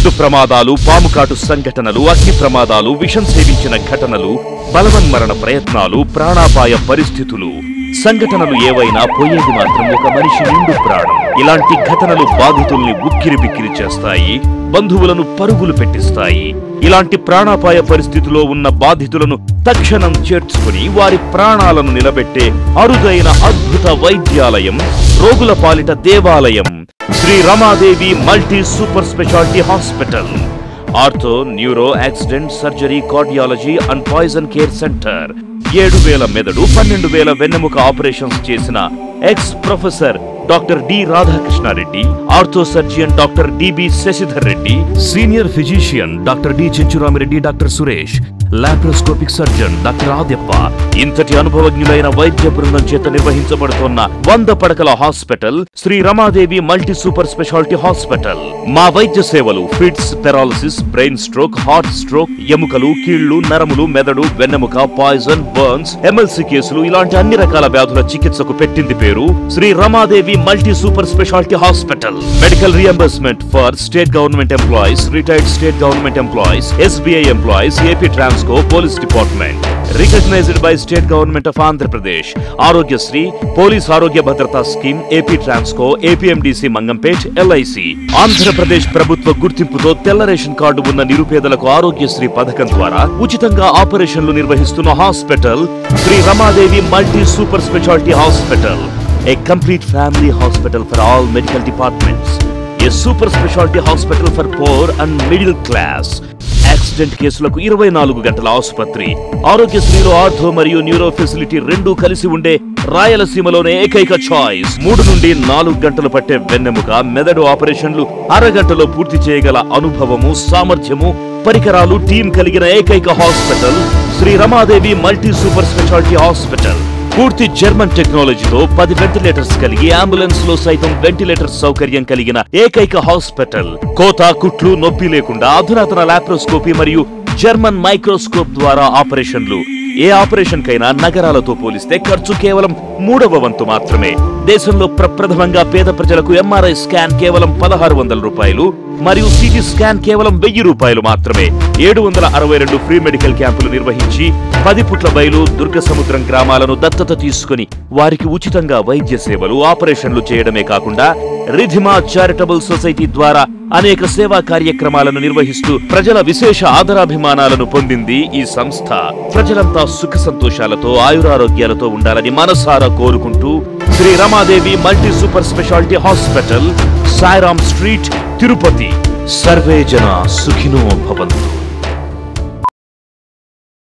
Road ప్రమాదాలు, పాముకాటు సంఘటనలు, అగ్ని ప్రమాదాలు, విషం సేవించిన ఘటనలు, బలవన్మరణ ప్రయత్నాలు, ప్రాణాపాయ పరిస్థితులు, సంఘటనలు ఏవైనా పోయేది మాత్రం ఒక మనిషి నిండు ప్రాణం. ఇలాంటి ఘటనలు బాధితుల్ని ఉక్కిరిబిక్కిరి చేస్తాయి, బంధువులను పరుగులు పెట్టిస్తాయి. ఇలాంటి ప్రాణాపాయ పరిస్థితిలో ఉన్న బాధితులను తక్షణం చేర్చుకుని వారి ప్రాణాలను నిలబెట్టే అరుదైన అద్భుత వైద్యాలయం, రోగుల పాలిట దేవాలయం Sri Ramadevi multi super speciality hospital. Ortho, neuro, accident, surgery, cardiology and poison care centre. 7,000 మెదడు, 12,000 వెన్నెముక ఆపరేషన్స్ చేసిన ex professor doctor D Radhakrishna Reddy, ortho surgeon doctor DB Sasidhar Reddy, senior physician doctor D Chenchu Rami Reddy, doctor Suresh, laparoscopic surgeon doctor Adyappa. ఇంతటి అనుభవజ్ఞులైన వైద్య బృందం చేత నిర్వహించబడుతున్న 100 పడకల hospital Shri Ramadevi multi super speciality hospital. మా వైద్య సేవలు fits, paralysis, brain stroke, heart stroke, ఎముకలు, కీళ్లు, నరములు, మెదడు, వెన్నెముక, పాయిజన్, బర్న్స్, ఎమ్మెల్సీ కేసులు ఇలాంటి అన్ని రకాల వ్యాధుల చికిత్సకు పెట్టింది పేరు Shri Ramadevi multi super speciality hospital. Medical reimbursement for state government employees, retired state government employees, SBI employees, AP Transco, police department. Recognized by state government of Andhra Pradesh. Aarogyasri, police Arogya Bhadrata scheme, AP Transco, APMDC Mangampet, LIC. Andhra Pradesh ప్రభుత్వ గుర్తింపుతో తెల్ల రేషన్ కార్డు ఉన్న నిరుపేదలకు ఆరోగ్యశ్రీ పథకం ద్వారా ఉచితంగా ఆపరేషన్లు నిర్వహిస్తున్న hospital Shri Ramadevi multi super speciality hospital. A complete family hospital for all medical departments. A super specialty hospital for poor and middle class. Accident కేసులకు 24 గంటల ఆసుపత్రి. ఆరోగ్యశ్రీలో ఆర్థో మరియు న్యూరో ఫెసిలిటీ రెండూ కలిసి ఉండే రాయలసీమలోనే ఏకైక చాయిస్. 3 నుండి 4 గంటలు పట్టే వెన్నెముక, మెదడు ఆపరేషన్లు అరగంటలో పూర్తి చేయగల అనుభవము, సామర్థ్యము, పరికరాలు, టీం కలిగిన ఏకైక hospital Shri Ramadevi multi super speciality hospital. పూర్తి జర్మన్ టెక్నాలజీతో 10 వెంటిలేటర్స్ కలిగి అంబులెన్స్ లో సైతం వెంటిలేటర్ సౌకర్యం కలిగిన ఏకైక హాస్పిటల్. కోత, కుట్లు, నొప్పి లేకుండా అధునాతన లాప్రోస్కోపీ మరియు జర్మన్ మైక్రోస్కోప్ ద్వారా ఆపరేషన్లు. ఏ ఆపరేషన్ కైనా నగరాలతో పోలిస్తే ఖర్చు కేవలం 3వ వంతు మాత్రమే. దేశంలో ప్రప్రథమంగా పేద ప్రజలకు MRI స్కాన్ కేవలం 1,600 రూపాయలు మరియు CT స్కాన్ కేవలం 1000 రూపాయలు మాత్రమే. 762 ఫ్రీ మెడికల్ క్యాంపులు నిర్వహించి 10 పుట్ల బయలు, దుర్గ సముద్రం గ్రామాలను దత్తత తీసుకుని వారికి ఉచితంగా వైద్య సేవలు, ఆపరేషన్లు చేయడమే కాకుండా రిధిమా చారిటబుల్ సొసైటీ ద్వారా అనేక సేవా కార్యక్రమాలను నిర్వహిస్తూ ప్రజల విశేష ఆదరాభిమానాలను పొందింది ఈ సంస్థ. ప్రజలంతా సుఖ సంతోషాలతో, ఆయురారోగ్యాలతో ఉండాలని మనసారా కోరుకుంటూ Shri Ramadevi multi super speciality hospital, Sairam street, Tirupati. సర్వే జన సుఖినో భవంతు.